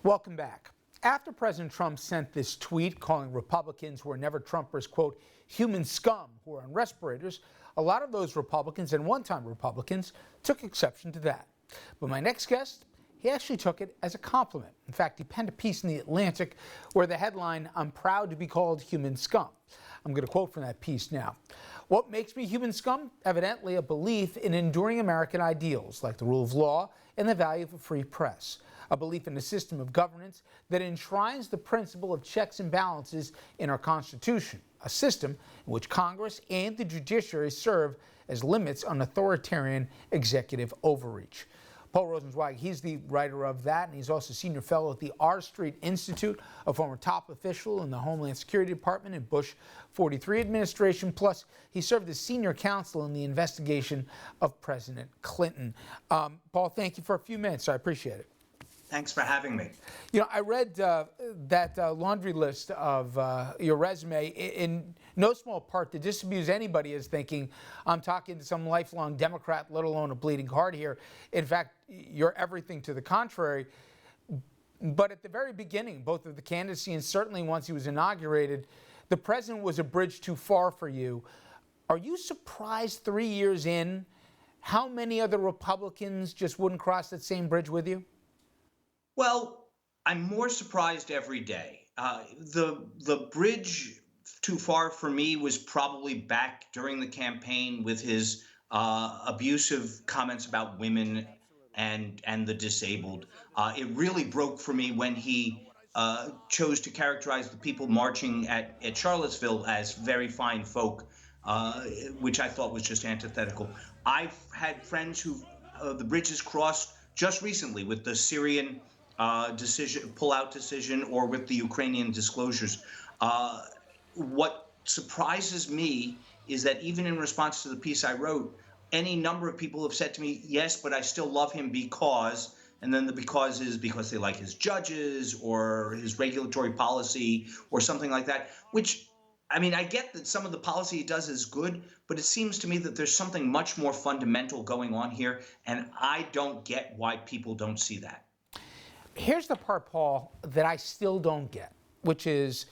Welcome back. After President Trump sent this tweet calling Republicans who are never Trumpers, quote, human scum who are on respirators, a lot of those Republicans and one-time Republicans took exception to that. But my next guest, he actually took it as a compliment. In fact, he penned a piece in The Atlantic where the headline, "I'm proud to be called human scum." I'm going to quote from that piece now. "What makes me human scum? Evidently a belief in enduring American ideals like the rule of law and the value of a free press. A belief in a system of governance that enshrines the principle of checks and balances in our Constitution, a system in which Congress and the judiciary serve as limits on authoritarian executive overreach." Paul Rosenzweig, he's the writer of that, and he's also senior fellow at the R Street Institute, a former top official in the Homeland Security Department in Bush 43 administration. Plus, he served as senior counsel in the investigation of President Clinton. Paul, thank you for a few minutes. I appreciate it. Thanks for having me. You know, I read that laundry list of your resume in no small part to disabuse anybody as thinking, I'm talking to some lifelong Democrat, let alone a bleeding heart here. In fact, you're everything to the contrary. But at the very beginning, both of the candidacy and certainly once he was inaugurated, the president was a bridge too far for you. Are you surprised 3 years in how many other Republicans just wouldn't cross that same bridge with you? Well, I'm more surprised every day. The bridge too far for me was probably back during the campaign with his abusive comments about women and the disabled. It really broke for me when he chose to characterize the people marching at Charlottesville as very fine folk, which I thought was just antithetical. I've had friends who the bridges crossed just recently with the Syrian pull-out decision, or with the Ukrainian disclosures. What surprises me is that even in response to the piece I wrote, any number of people have said to me, yes, but I still love him because, and then the because is because they like his judges or his regulatory policy or something like that, which, I mean, I get that some of the policy he does is good, but it seems to me that there's something much more fundamental going on here, and I don't get why people don't see that. Here's the part, Paul, that I still don't get, which is,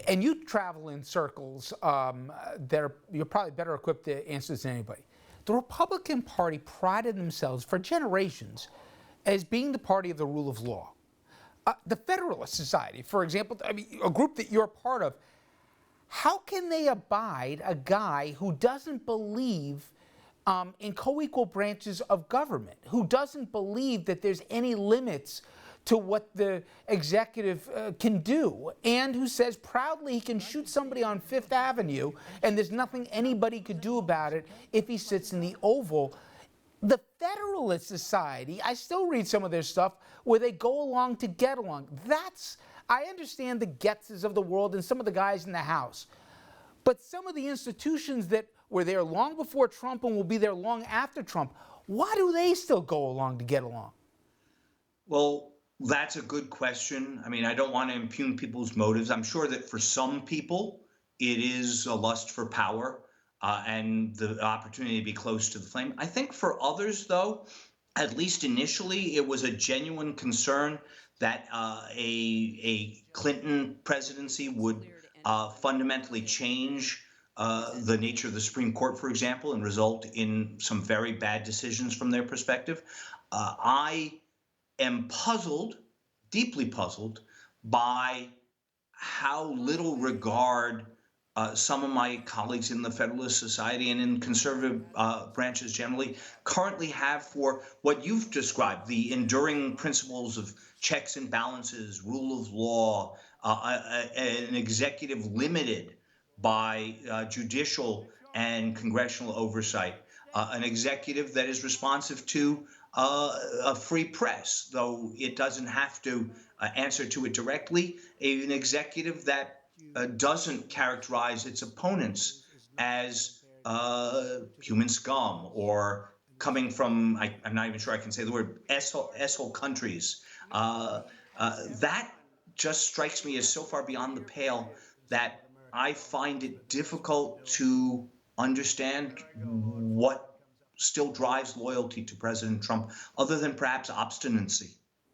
and you travel in circles you're probably better equipped to answer this than anybody. The Republican Party prided themselves for generations as being the party of the rule of law. The Federalist Society, for example, I mean, a group that you're part of, how can they abide a guy who doesn't believe in co-equal branches of government, who doesn't believe that there's any limits to what the executive can do, and who says proudly he can shoot somebody on Fifth Avenue and there's nothing anybody could do about it if he sits in the Oval? The Federalist Society, I still read some of their stuff where they go along to get along. I understand the Getzes of the world and some of the guys in the House, but some of the institutions that were there long before Trump and will be there long after Trump, why do they still go along to get along? Well, that's a good question. I mean, I don't want to impugn people's motives. I'm sure that for some people, it is a lust for power and the opportunity to be close to the flame. I think for others, though, at least initially, it was a genuine concern that a Clinton presidency would fundamentally change the nature of the Supreme Court, for example, and result in some very bad decisions from their perspective. I am puzzled, deeply puzzled, by how little regard some of my colleagues in the Federalist Society and in conservative branches generally currently have for what you've described, the enduring principles of checks and balances, rule of law, an executive limited by judicial and congressional oversight, an executive that is responsive to a free press, though it doesn't have to answer to it directly, an executive that doesn't characterize its opponents as human scum or coming from, I'm not even sure I can say the word, asshole countries. That just strikes me as so far beyond the pale that I find it difficult to understand what still drives loyalty to President Trump, other than perhaps obstinacy.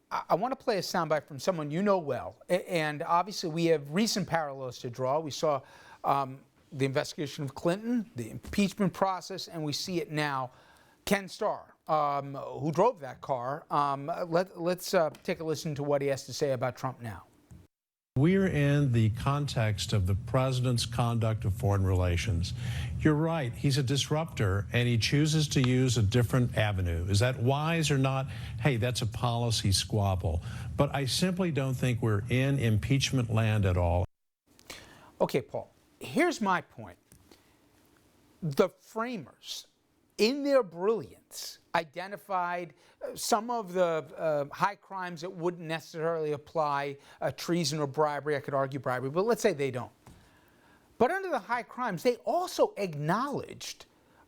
I want to play a soundbite from someone you know well, and obviously we have recent parallels to draw. We saw the investigation of Clinton, the impeachment process, and we see it now. Ken Starr, who drove that car. Let's take a listen to what he has to say about Trump now. We're in the context of the president's conduct of foreign relations. You're right, he's a disruptor and he chooses to use a different avenue. Is that wise or not? Hey, that's a policy squabble. But I simply don't think we're in impeachment land at all. Okay, Paul, here's my point. The framers, in their brilliance, identified some of the high crimes that wouldn't necessarily apply, treason or bribery. I could argue bribery, but let's say they don't. But under the high crimes, they also acknowledged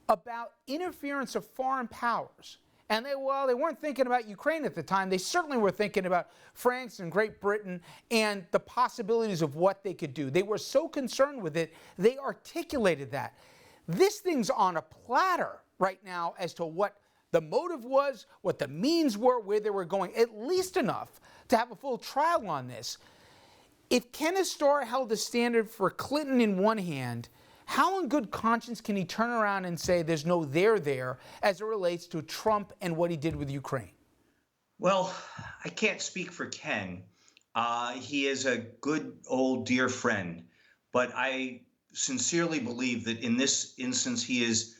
about interference of foreign powers. And they weren't thinking about Ukraine at the time. They certainly were thinking about France and Great Britain and the possibilities of what they could do. They were so concerned with it, they articulated that. This thing's on a platter right now as to what the motive was, what the means were, where they were going, at least enough to have a full trial on this. If Kenneth Starr held the standard for Clinton in one hand, how in good conscience can he turn around and say there's no there as it relates to Trump and what he did with Ukraine? Well, I can't speak for Ken. He is a good old dear friend, but I sincerely believe that in this instance he is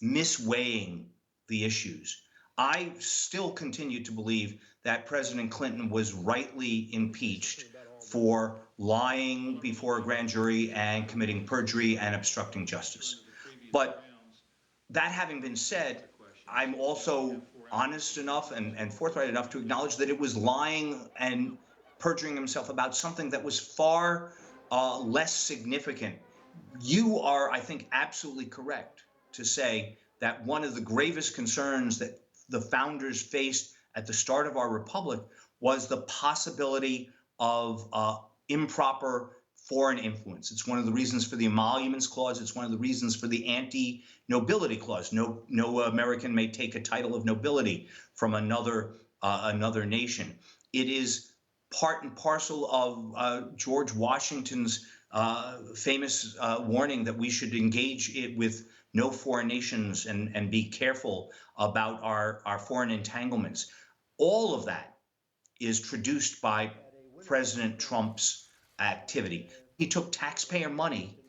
misweighing the issues. I still continue to believe that President Clinton was rightly impeached for lying before a grand jury and committing perjury and obstructing justice. But that having been said, I'm also honest enough and forthright enough to acknowledge that it was lying and perjuring himself about something that was far less significant. You are, I think, absolutely correct to say that one of the gravest concerns that the founders faced at the start of our republic was the possibility of improper foreign influence. It's one of the reasons for the Emoluments Clause. It's one of the reasons for the Anti-Nobility Clause. No American may take a title of nobility from another nation. It is part and parcel of George Washington's famous warning that we should engage with no foreign nations and be careful about our foreign entanglements. All of that is traduced by President Trump's activity. He took taxpayer money,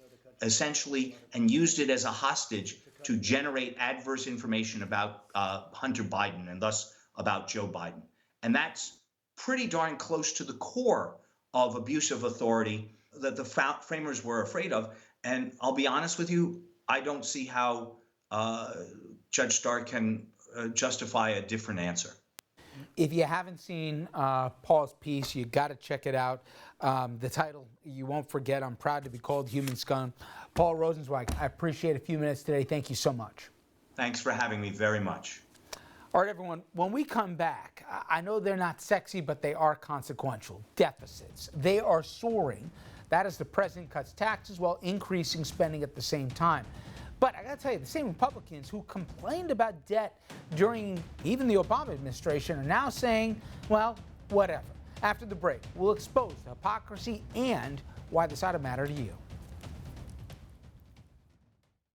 essentially, and used it as a hostage to generate adverse information about Hunter Biden and thus about Joe Biden. And that's pretty darn close to the core of abuse of authority that the framers were afraid of. And I'll be honest with you, I don't see how Judge Starr can justify a different answer. If you haven't seen Paul's piece, you got to check it out. The title, you won't forget, I'm proud to be called Human Scum. Paul Rosenzweig, I appreciate a few minutes today. Thank you so much. Thanks for having me very much. All right, everyone, when we come back, I know they're not sexy, but they are consequential. Deficits. They are soaring. That is, the president cuts taxes while increasing spending at the same time. But I got to tell you, the same Republicans who complained about debt during even the Obama administration are now saying, well, whatever. After the break, we'll expose the hypocrisy and why this ought to matter to you.